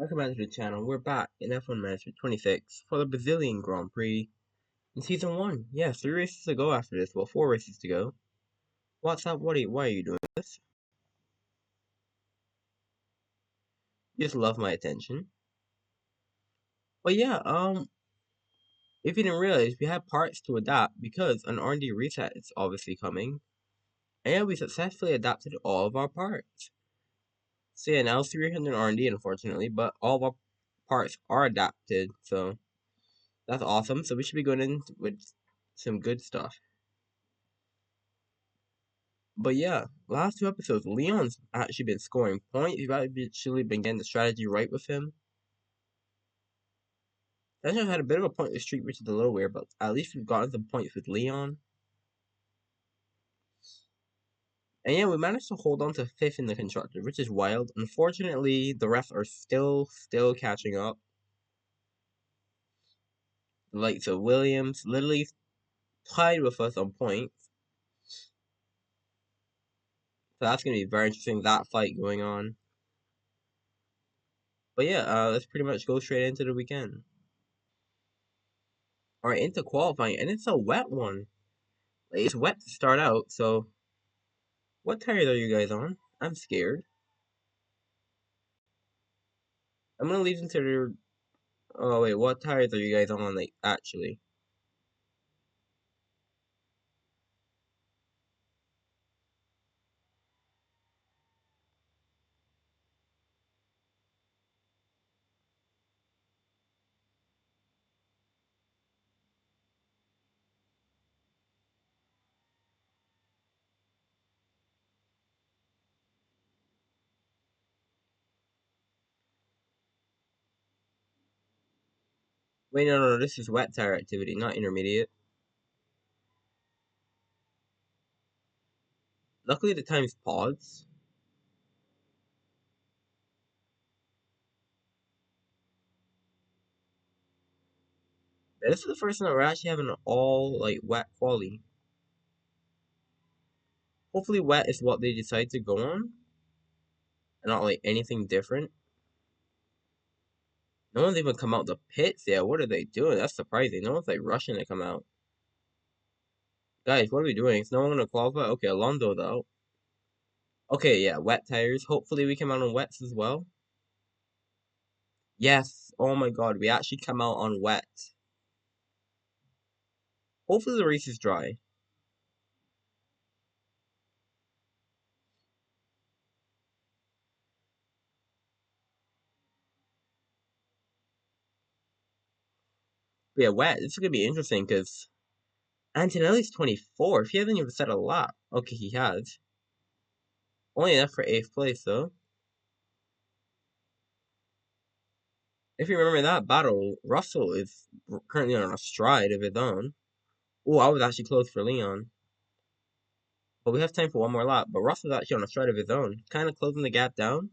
Welcome back to the channel. We're back in F1 Manager 26 for the Brazilian Grand Prix in Season 1. Yeah, 3 races to go after this. Well, 4 races to go. What's up? Why are you doing this? You just love my attention. But yeah, if you didn't realize, we had parts to adapt because an R&D reset is obviously coming. And we successfully adapted all of our parts. So yeah, now 300 R&D unfortunately, but all of our parts are adapted, so that's awesome. So we should be going in with some good stuff. But yeah, last 2 episodes, Leon's actually been scoring points. You've actually been getting the strategy right with him. Sanchez had a bit of a pointless streak, which is a little weird, but at least we've gotten some points with Leon. And yeah, we managed to hold on to 5th in the constructor, which is wild. Unfortunately, the rest are still catching up. The likes of Williams, literally tied with us on points. So that's going to be very interesting, that fight going on. But yeah, let's pretty much go straight into the weekend. Alright, into qualifying, and it's a wet one. Like, it's wet to start out, so what tires are you guys on? I'm scared. I'm gonna leave them to their. Oh wait, what tires are you guys on? Like actually, wait, no, this is wet tire activity, not intermediate. Luckily, the time's paused. This is the first time that we're actually having an all like wet quali. Hopefully, wet is what they decide to go on, and not like anything different. No one's even come out the pits yet. What are they doing? That's surprising. No one's like rushing to come out. Guys, what are we doing? Is no one gonna qualify? Okay, Alonso's out. Okay, yeah, wet tires. Hopefully we come out on wets as well. Yes. Oh my god, we actually come out on wet. Hopefully the race is dry. But yeah, wet. This is gonna be interesting because Antonelli's 24. If he hasn't even set a lap. Okay, he has. Only enough for 8th place though. If you remember that battle, Russell is currently on a stride of his own. Oh, I was actually close for Leon. But we have time for one more lap. But Russell's actually on a stride of his own. Kind of closing the gap down.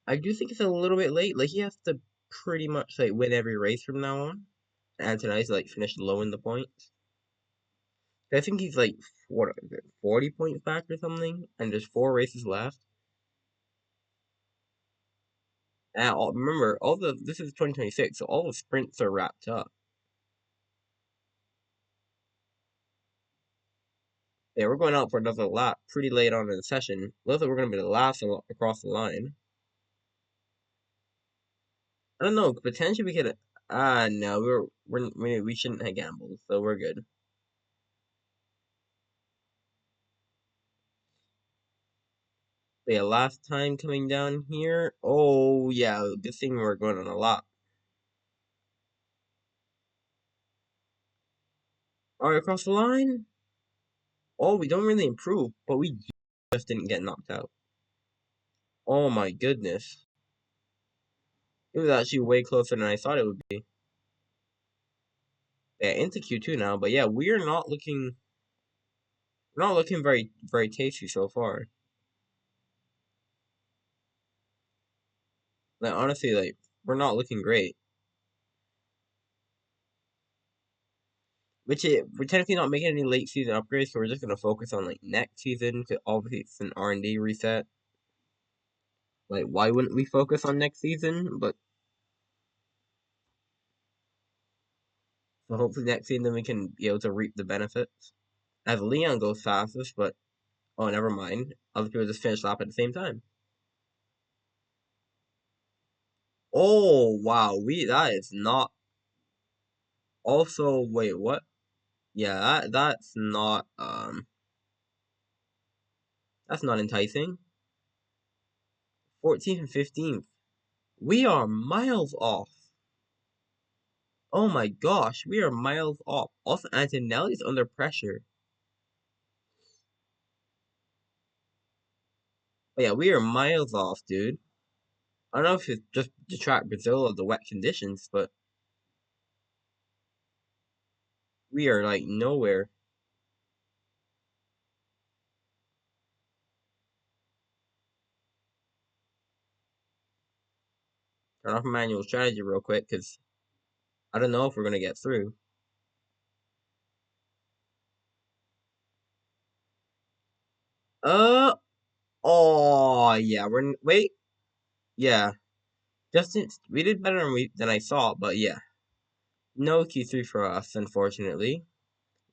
I do think it's a little bit late. Like, he has to pretty much, like, win every race from now on. Antonelli's, like, finished low in the points. I think he's, like, what is it, 40 points back or something? And there's 4 races left. And remember, this is 2026, so all the sprints are wrapped up. Yeah, we're going out for another lap pretty late on in the session. Looks like we're going to be the last across the line. I don't know, potentially we could. No, we shouldn't have gambled, so we're good. But yeah, last time coming down here. Oh yeah, good thing we're going on a lap. All right, across the line. Oh, we don't really improve, but we just didn't get knocked out. Oh my goodness. It was actually way closer than I thought it would be. Yeah, into Q2 now, but yeah, we're not looking very tasty so far. Like honestly, like we're not looking great. We're technically not making any late season upgrades, so we're just gonna focus on like next season. Cause obviously it's an R&D reset. Like, why wouldn't we focus on next season? But so hopefully next season we can be able to reap the benefits. As Leon goes fastest, but oh, never mind. Other people just finish lap at the same time. Oh wow, we that is not. Also, wait, what? Yeah, that's not enticing. 14th and 15th. We are miles off. Oh my gosh, we are miles off. Also, Antonelli's under pressure. But yeah, we are miles off, dude. I don't know if it's just to track Brazil of the wet conditions, but we are like nowhere. Turn off manual strategy real quick, because I don't know if we're gonna get through. Uh oh yeah, wait. Yeah. We did better than I thought, but yeah. No Q3 for us, unfortunately.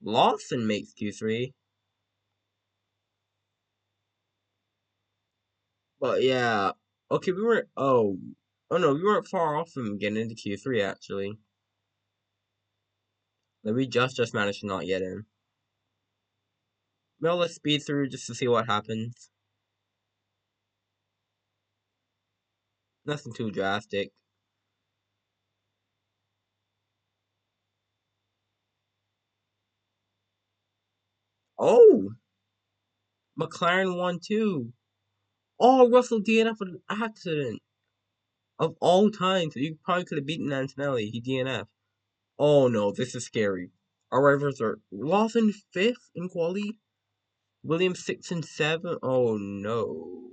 Lawson makes Q3. But yeah. Okay, we weren't oh no, we weren't far off from getting into Q3 actually. Like we just managed to not get in. Well, let's speed through just to see what happens. Nothing too drastic. Oh, McLaren won too. Oh, Russell DNF with an accident of all time. So you probably could have beaten Antonelli. He DNF. Oh no, this is scary. Our rivals are Lawson fifth in quali. Williams six and seven. Oh no.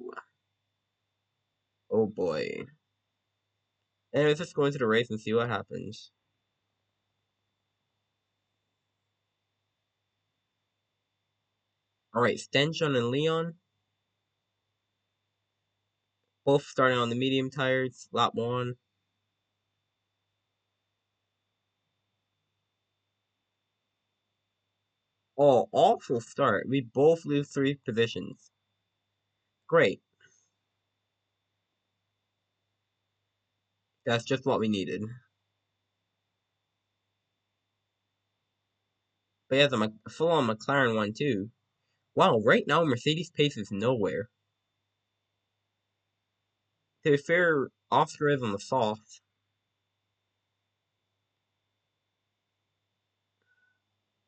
Oh boy. Anyways, let's go into the race and see what happens. Alright, Stenchon and Leon, both starting on the medium tires, lap one. Oh, awful start. We both lose three positions. Great. That's just what we needed. But yeah, the full on McLaren one too. Wow, right now Mercedes pace is nowhere. To be fair, Oscar is on the soft.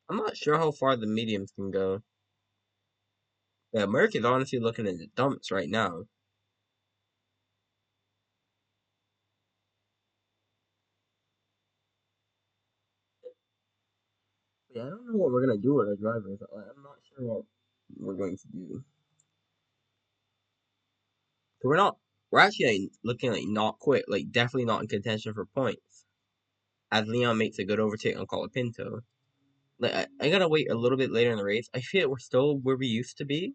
I'm not sure how far the mediums can go. Yeah, Merc is honestly looking in the dumps right now. Yeah, I don't know what we're gonna do with our drivers. I'm not sure what we're going to do. So we're actually like, looking like not quick, like definitely not in contention for points. As Leon makes a good overtake on Colapinto. Like I gotta wait a little bit later in the race. I feel like we're still where we used to be.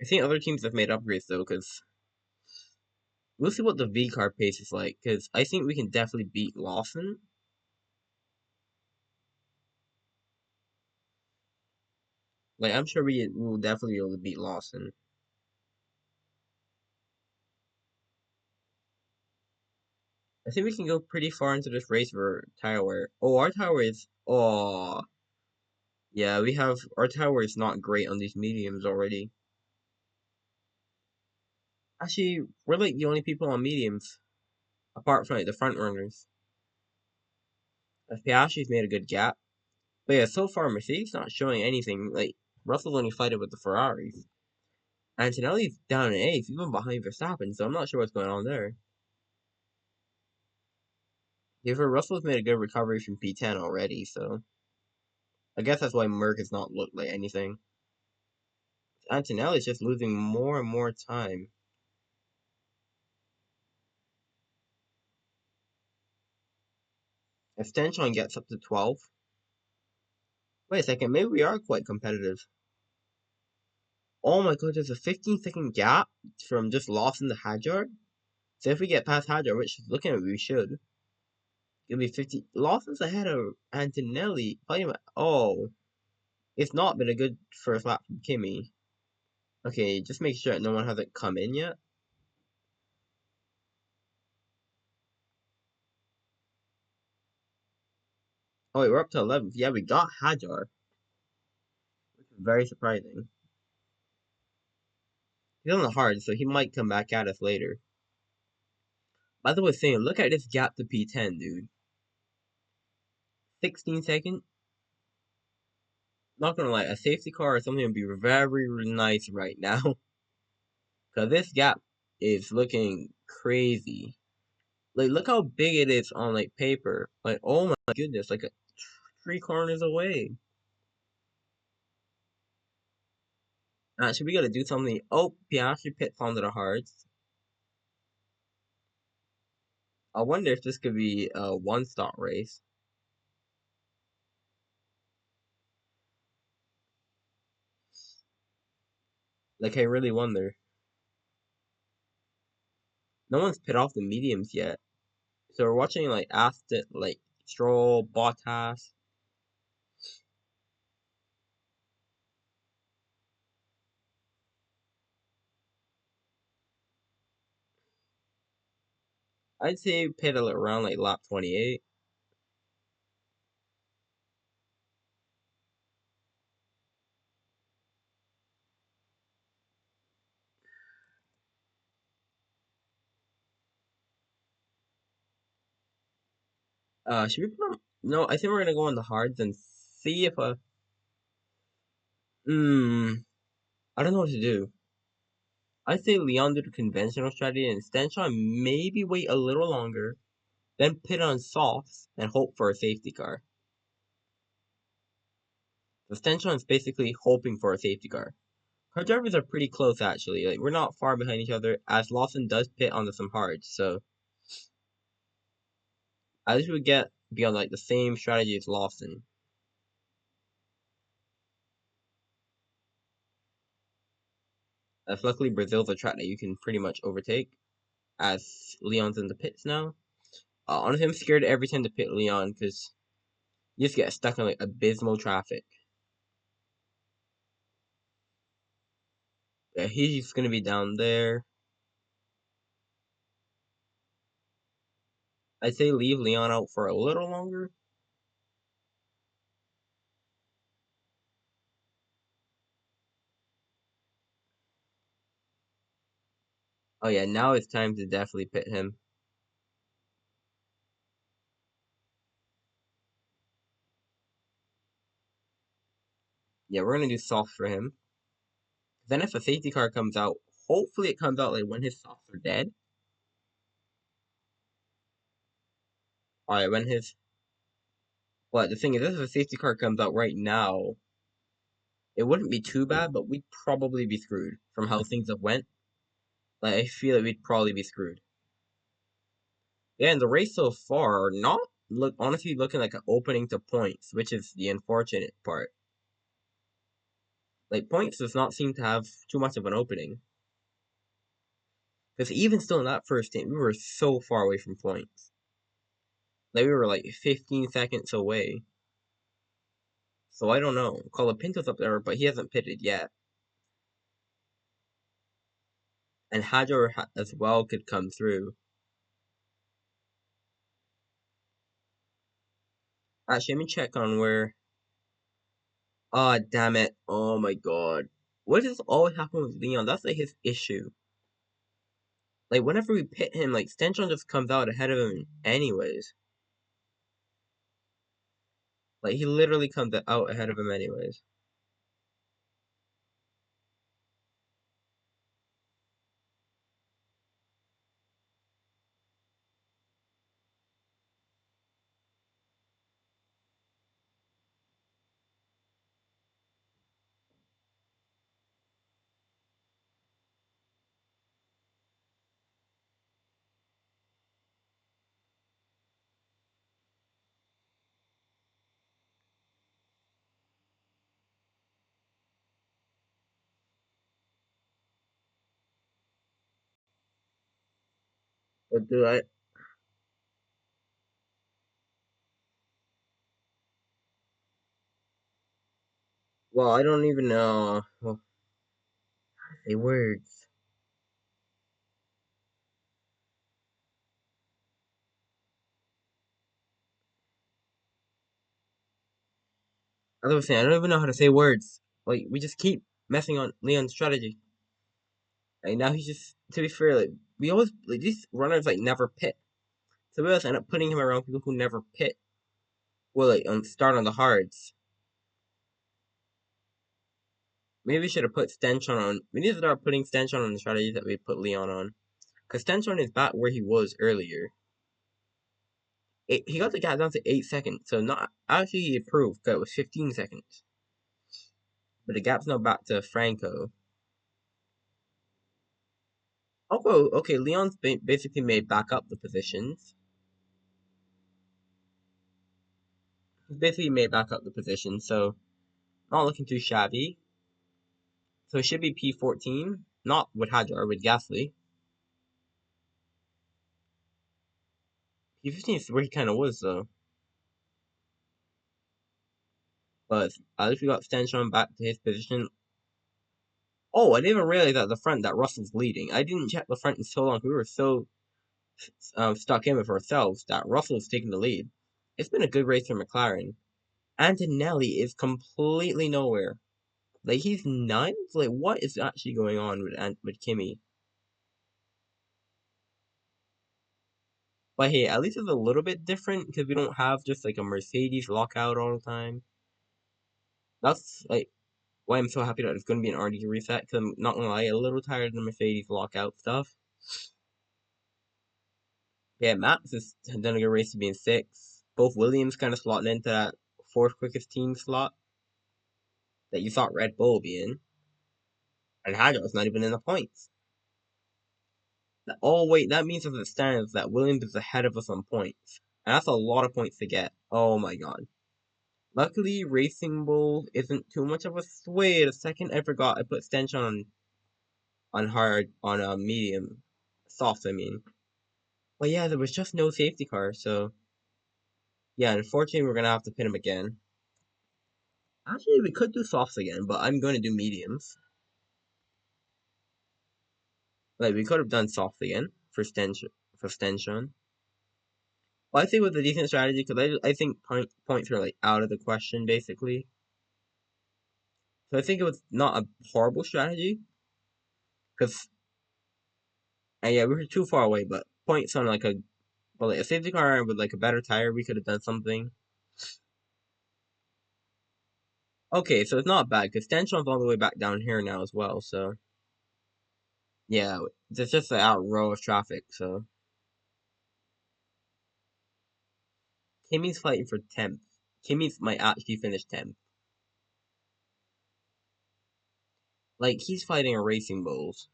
I think other teams have made upgrades though, because we'll see what the V car pace is like. Because I think we can definitely beat Lawson. Like I'm sure we will definitely be able to beat Lawson. I think we can go pretty far into this race for tire wear. Oh, our tire wear is yeah, we have our tire wear is not great on these mediums already. Actually, we're like the only people on mediums, apart from like the front runners. Piastri's made a good gap. But yeah, so far Mercedes not showing anything. Like Russell's only fighting with the Ferraris. Antonelli's down in eighth, even behind Verstappen, so I'm not sure what's going on there. Yeah, for Russell's made a good recovery from P10 already, so I guess that's why Merc has not looked like anything. Antonelli's just losing more and more time. If Stenchon gets up to 12, wait a second, maybe we are quite competitive. Oh my god, there's a 15-second gap from just Lawson to Hajar. So if we get past Hajar, which is looking at we should, it'll be 50. Lawson's ahead of Antonelli. Oh, it's not been a good first lap from Kimmy. Okay, just make sure no one hasn't come in yet. Oh wait, we're up to 11th. Yeah, we got Hajar, which is very surprising. He's on the hard, so he might come back at us later. By the way, saying, look at this gap to P10, dude. 16 seconds. Not gonna lie, a safety car or something would be very nice right now. Cause this gap is looking crazy. Like, look how big it is on like paper. Like, oh my goodness, like 3 corners away. Actually, we gotta do something. Oh, Piastri pits onto the hards. I wonder if this could be a one-stop race. Like, I really wonder. No one's pit off the mediums yet. So we're watching like Aston, like Stroll, Bottas. I'd say pit around like lap 28. Should we put on? No, I think we're gonna go on the hards and see if Hmm. I don't know what to do. I'd say Leon do the conventional strategy and Stanchon maybe wait a little longer, then pit on softs and hope for a safety car. The Stanchon is basically hoping for a safety car. Our drivers are pretty close actually. Like we're not far behind each other, as Lawson does pit onto some hards, so at least we get be on like the same strategy as Lawson. Luckily Brazil's a track that you can pretty much overtake, as Leon's in the pits now. Honestly, I'm scared every time to pit Leon because you just get stuck in like abysmal traffic. Yeah, he's just gonna be down there. I'd say leave Leon out for a little longer. Oh yeah, now it's time to definitely pit him. Yeah, we're gonna do soft for him. Then if a safety car comes out, hopefully it comes out like when his softs are dead. Alright, when his but the thing is, if a safety car comes out right now, it wouldn't be too bad, but we'd probably be screwed from how things have went. Like I feel like we'd probably be screwed. Yeah, and the race so far, not look honestly looking like an opening to points, which is the unfortunate part. Like points does not seem to have too much of an opening. Because even still in that first team, we were so far away from points. Like we were like 15 seconds away. So I don't know. Colapinto's up there, but he hasn't pitted yet. And Hajar as well could come through. Actually, let me check on where. Ah, oh, damn it. Oh my god. What does always happen with Leon? That's like his issue. Like whenever we pit him, like Stenchon just comes out ahead of him anyways. Like he literally comes out ahead of him anyways. But do I? Well, I don't even know. Well, say words. As I was saying, I don't even know how to say words. Like we just keep messing on Leon's strategy. And now he's just, to be fair, like we always like these runners like never pit. So we always end up putting him around people who never pit. Well, like start on the hards. Maybe we should have put Stenchon on. We need to start putting Stenchon on the strategies that we put Leon on. Because Stenchon is back where he was earlier. He got the gap down to 8 seconds, so not actually he improved because it was 15 seconds. But the gap's now back to Franco. Oh, okay, Leon's basically made back up the positions. He's basically made back up the positions, so not looking too shabby. So it should be P14, not with Hadjar, with Gasly. P15 is where he kind of was, though. But at least we got Stanchon back to his position. Oh, I didn't even realize at the front that Russell's leading. I didn't check the front in so long. We were so stuck in with ourselves that Russell's taking the lead. It's been a good race for McLaren. Antonelli is completely nowhere. Like he's ninth. Like what is actually going on with Kimi? But hey, at least it's a little bit different because we don't have just like a Mercedes lockout all the time. That's like why I'm so happy that it's going to be an RD reset. Because I'm not gonna lie, a little tired of the Mercedes lockout stuff. Yeah, Max has done a good race to be in sixth. Both Williams kind of slotting into that fourth quickest team slot that you thought Red Bull would be in. And Hajar's not even in the points. Oh wait, that means as it stands that Williams is ahead of us on points. And that's a lot of points to get. Oh my god. Luckily, Racing Bull isn't too much of a sway. The second I forgot, I put stench on hard on a medium, soft. I mean, but yeah, there was just no safety car, so yeah. Unfortunately, we're gonna have to pit him again. Actually, we could do softs again, but I'm going to do mediums. Like we could have done soft again for stench. Well, I think it was a decent strategy because I think points are like out of the question basically. So I think it was not a horrible strategy because yeah, we were too far away, but points on like a safety car with like a better tire, we could have done something. Okay, so it's not bad because Stanchon's all the way back down here now as well. So yeah, it's just an out row of traffic. So Kimmy's fighting for 10th. Kimmy's might actually finish 10th. Like he's fighting a Racing Bulls.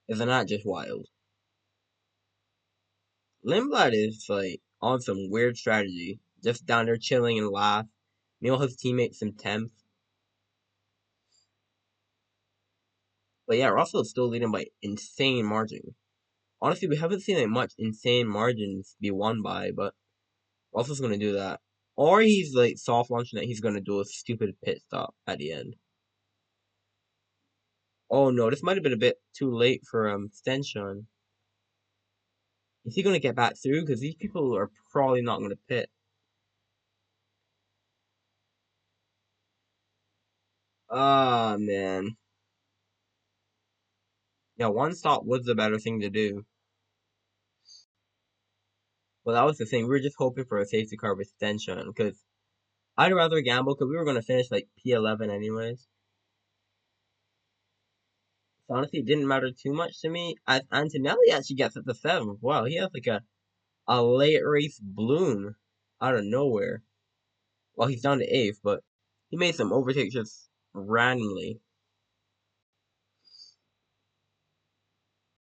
Isn't that just wild? Lindblad is like on some weird strategy, just down there chilling and laugh. Meanwhile, his teammates in 10th. But yeah, Russell's still leading by insane margin. Honestly, we haven't seen like much insane margins be won by, but Russell's gonna do that. Or he's like soft launching that he's gonna do a stupid pit stop at the end. Oh no, this might have been a bit too late for Stenchon. Is he gonna get back through? Because these people are probably not gonna pit. Ah man. Yeah, one stop was the better thing to do. Well, that was the thing. We were just hoping for a safety car with Stenchon because I'd rather gamble because we were gonna finish like P11 anyways. So honestly, it didn't matter too much to me. As Antonelli actually gets up to 7th. Wow, he has like a late race bloom out of nowhere. Well, he's down to 8th, but he made some overtakes just randomly.